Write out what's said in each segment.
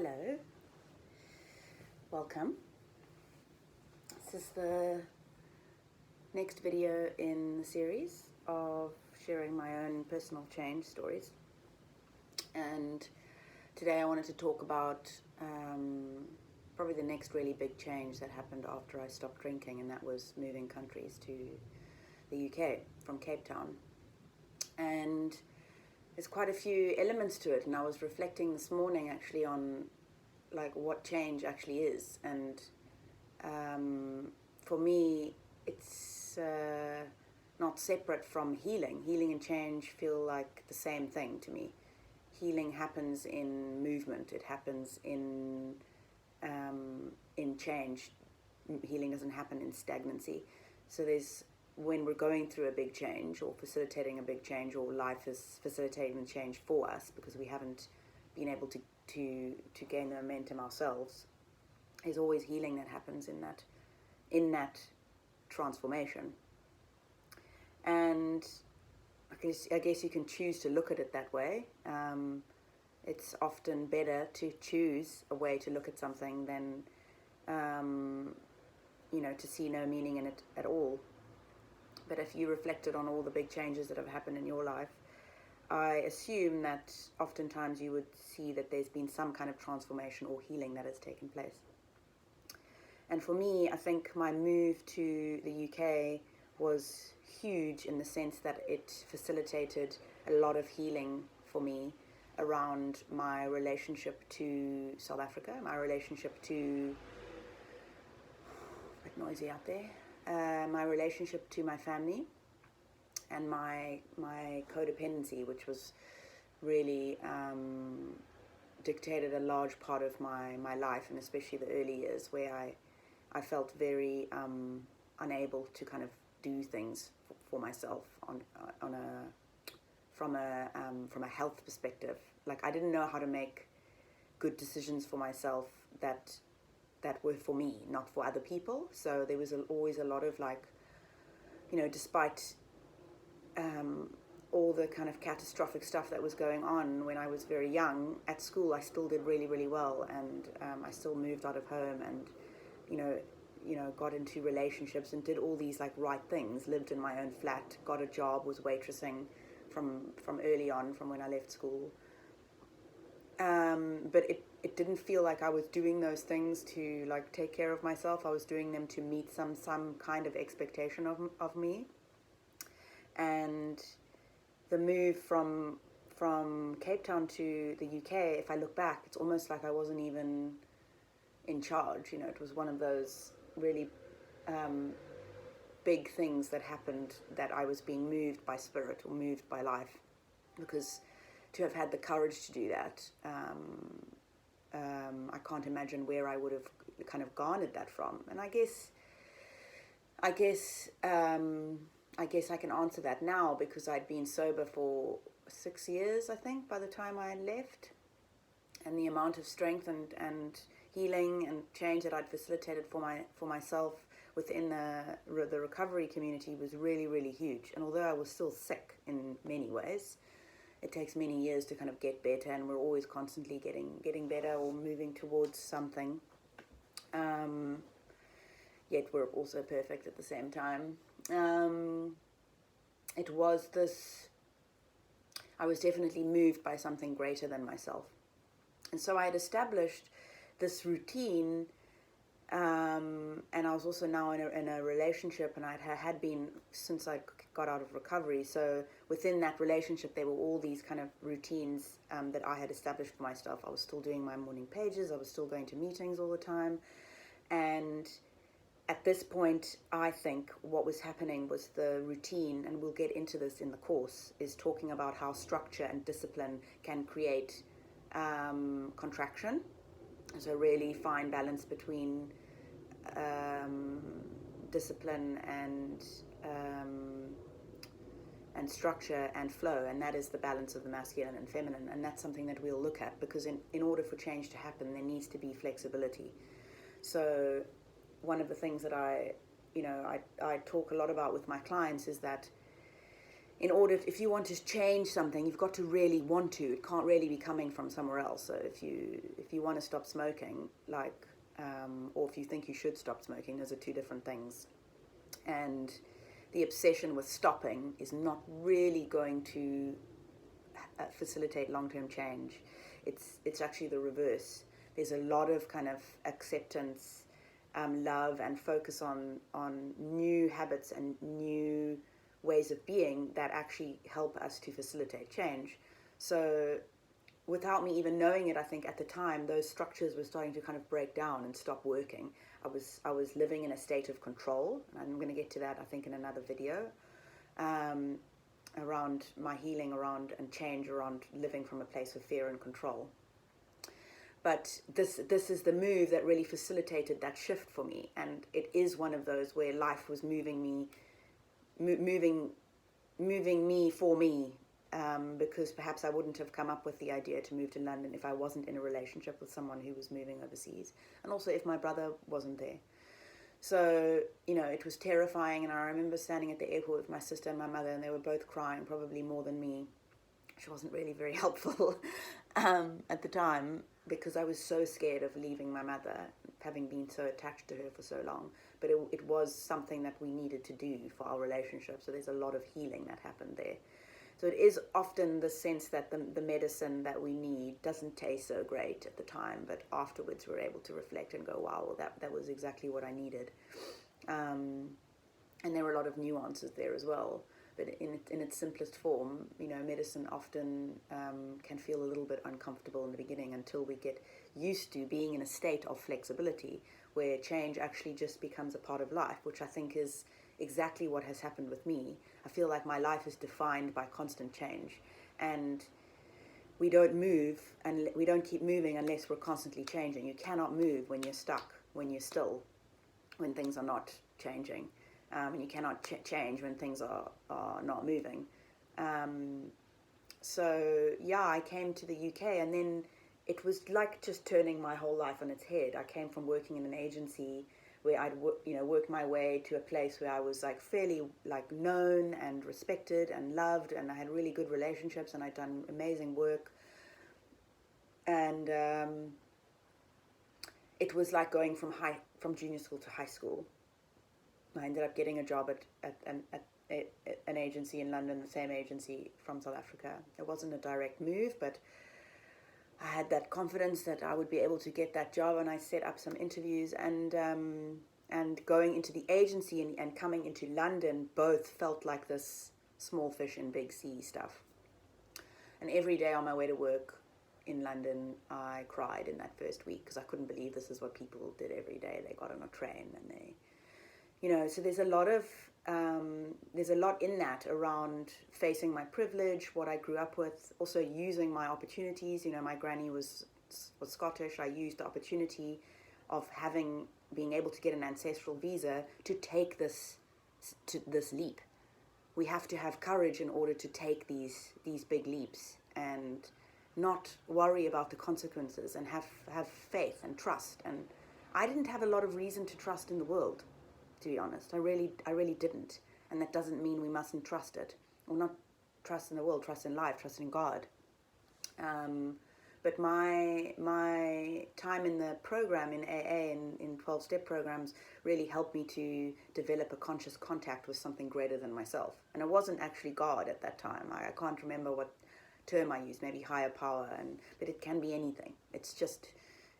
Hello, welcome. This is the next video in the series of sharing my own personal change stories. And today I wanted to talk about probably the next really big change that happened after I stopped drinking, and that was moving countries to the UK from Cape Town. And there's quite a few elements to it, and I was reflecting this morning actually on like what change actually is, and for me it's not separate from healing. Healing and change feel like the same thing to me. Healing happens in movement, it happens in change. Healing doesn't happen in stagnancy. So there's, when we're going through a big change or facilitating a big change, or life is facilitating the change for us because we haven't been able to gain the momentum ourselves, there's always healing that happens in that transformation. And I guess you can choose to look at it that way. It's often better to choose a way to look at something than to see no meaning in it at all. But if you reflected on all the big changes that have happened in your life, I assume that oftentimes you would see that there's been some kind of transformation or healing that has taken place. And for me, I think my move to the UK was huge in the sense that it facilitated a lot of healing for me around my relationship to South Africa, my relationship to, a bit noisy out there, my relationship to my family, and my codependency, which was really dictated a large part of my life, and especially the early years where I felt very unable to kind of do things for myself from a health perspective. Like, I didn't know how to make good decisions for myself that were for me, not for other people. So there was always a lot of despite all the kind of catastrophic stuff that was going on when I was very young, at school I still did really, really well, and I still moved out of home, and got into relationships and did all these right things, lived in my own flat, got a job, was waitressing from early on, from when I left school. But it didn't feel like I was doing those things to take care of myself. I was doing them to meet some kind of expectation of me. And the move from Cape Town to the UK, if I look back, it's almost like I wasn't even in charge. It was one of those really big things that happened, that I was being moved by spirit or moved by life, because to have had the courage to do that, I can't imagine where I would have kind of garnered that from. And I guess I can answer that now, because I'd been sober for 6 years, I think, by the time I left, and the amount of strength and healing and change that I'd facilitated for myself within the recovery community was really, really huge. And although I was still sick in many ways, it takes many years to kind of get better, and we're always constantly getting better or moving towards something. Yet we're also perfect at the same time. I was definitely moved by something greater than myself. And so I had established this routine, and I was also now in a relationship, and I had been since I got out of recovery. So within that relationship, there were all these kind of routines that I had established for myself. I was still doing my morning pages, I was still going to meetings all the time, and at this point, I think what was happening was the routine, and we'll get into this in the course, is talking about how structure and discipline can create contraction. So really fine balance between discipline and structure and flow, and that is the balance of the masculine and feminine. And that's something that we'll look at, because in order for change to happen, there needs to be flexibility. So one of the things that I talk a lot about with my clients is that in order, if you want to change something, you've got to really want to. It can't really be coming from somewhere else. So if you want to stop smoking, like, or if you think you should stop smoking, those are two different things. And the obsession with stopping is not really going to facilitate long-term change. It's actually the reverse. There's a lot of kind of acceptance, love, and focus on new habits and new ways of being that actually help us to facilitate change. So without me even knowing it, I think at the time those structures were starting to kind of break down and stop working. I was living in a state of control, and I'm going to get to that I think in another video, around my healing around and change around living from a place of fear and control. But this is the move that really facilitated that shift for me, and it is one of those where life was moving me for me, because perhaps I wouldn't have come up with the idea to move to London if I wasn't in a relationship with someone who was moving overseas, and also if my brother wasn't there. So, it was terrifying, and I remember standing at the airport with my sister and my mother, and they were both crying, probably more than me, which wasn't really very helpful at the time, because I was so scared of leaving my mother, having been so attached to her for so long. But it was something that we needed to do for our relationship, so there's a lot of healing that happened there. So it is often the sense that the medicine that we need doesn't taste so great at the time, but afterwards we're able to reflect and go, wow, well, that was exactly what I needed. And there were a lot of nuances there as well. But in its simplest form, medicine often can feel a little bit uncomfortable in the beginning until we get used to being in a state of flexibility where change actually just becomes a part of life, which I think is exactly what has happened with me. I feel like my life is defined by constant change, and we don't move and we don't keep moving unless we're constantly changing. You cannot move when you're stuck, when you're still, when things are not changing. And you cannot change when things are not moving. So yeah, I came to the UK, and then it was like just turning my whole life on its head. I came from working in an agency where I'd worked my way to a place where I was like fairly like known and respected and loved, and I had really good relationships, and I'd done amazing work. And it was like going from junior school to high school. I ended up getting a job at an agency in London, the same agency from South Africa. It wasn't a direct move, but I had that confidence that I would be able to get that job, and I set up some interviews, and going into the agency and coming into London both felt like this small fish in big sea stuff. And every day on my way to work in London, I cried in that first week because I couldn't believe this is what people did every day. They got on a train and they... so there's a lot in that around facing my privilege, what I grew up with, also using my opportunities. My granny was Scottish. I used the opportunity of being able to get an ancestral visa to take this leap. We have to have courage in order to take these big leaps and not worry about the consequences, and have faith and trust. And I didn't have a lot of reason to trust in the world, to be honest. I really didn't. And that doesn't mean we mustn't trust it. Or not trust in the world, trust in life, trust in God. But my time in the program, in AA, in 12-step programs, really helped me to develop a conscious contact with something greater than myself. And it wasn't actually God at that time. I can't remember what term I used, maybe higher power, but it can be anything. It's just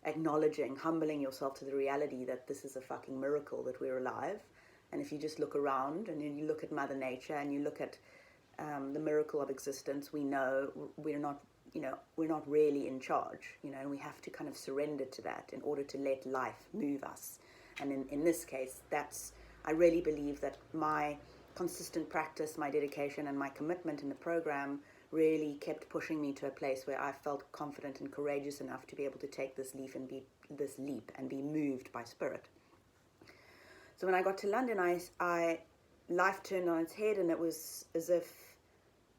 acknowledging, humbling yourself to the reality that this is a fucking miracle that we're alive. And if you just look around and then you look at Mother Nature and you look at the miracle of existence, we know we're not really in charge, and we have to kind of surrender to that in order to let life move us. And in this case, I really believe that my consistent practice, my dedication, and my commitment in the program really kept pushing me to a place where I felt confident and courageous enough to be able to take this leap and be moved by spirit. So when I got to London, life turned on its head, and it was as if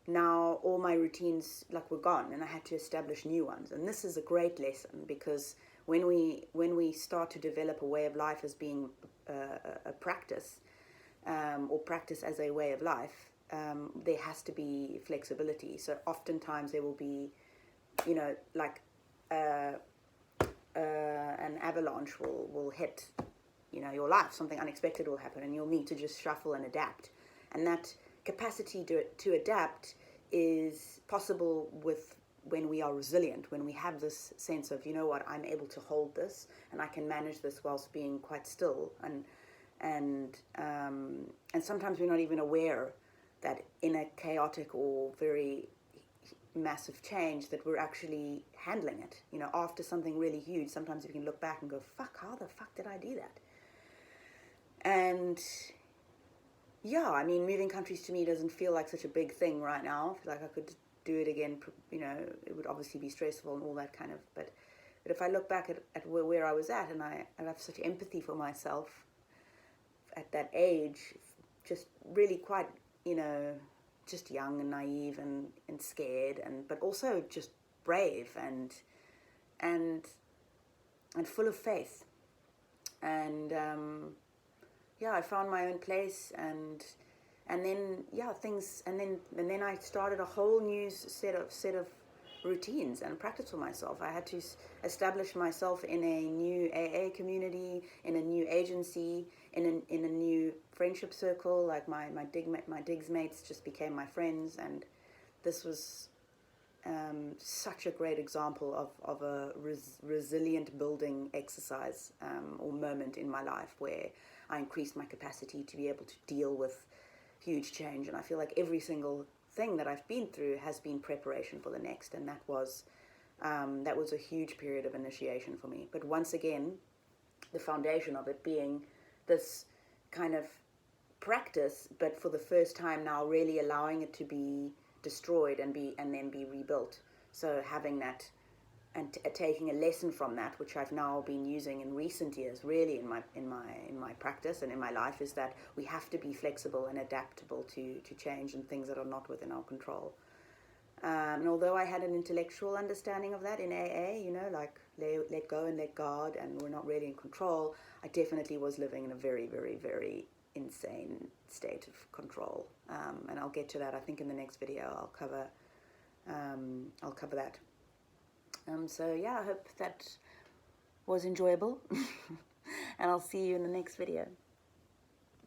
now all my routines were gone, and I had to establish new ones. And this is a great lesson, because when we start to develop a way of life as being a practice, or practice as a way of life, there has to be flexibility. So oftentimes there will be, you know, like an avalanche will hit, you know, your life. Something unexpected will happen, and you'll need to just shuffle and adapt. And that capacity to adapt is possible with when we are resilient, when we have this sense of, you know what, I'm able to hold this and I can manage this whilst being quite still, and sometimes we're not even aware that in a chaotic or very massive change that we're actually handling it. You know, after something really huge, sometimes you can look back and go, fuck, how the fuck did I do that? And yeah, I mean, moving countries to me doesn't feel like such a big thing right now. I feel like I could do it again. You know, it would obviously be stressful and all that kind of, but if I look back at where I was at, and I have such empathy for myself at that age, just really quite, you know, just young and naive and scared, but also just brave and full of faith. And yeah, I found my own place, and then yeah, things, and then I started a whole new set of routines and practice for myself. I had to establish myself in a new AA community, in a new agency, in a new friendship circle. Like my digs mates just became my friends, and this was such a great example of a resilient building exercise or moment in my life where I increased my capacity to be able to deal with huge change. And I feel like every single thing that I've been through has been preparation for the next, and that was a huge period of initiation for me. But once again, the foundation of it being this kind of practice, but for the first time now really allowing it to be destroyed and then be rebuilt. So having that and taking a lesson from that, which I've now been using in recent years, really in my practice and in my life, is that we have to be flexible and adaptable to change and things that are not within our control. And although I had an intellectual understanding of that in AA, you know, like let go and let God, and we're not really in control, I definitely was living in a very, very, very insane state of control. And I'll get to that. I think in the next video I'll cover that. So yeah, I hope that was enjoyable, and I'll see you in the next video.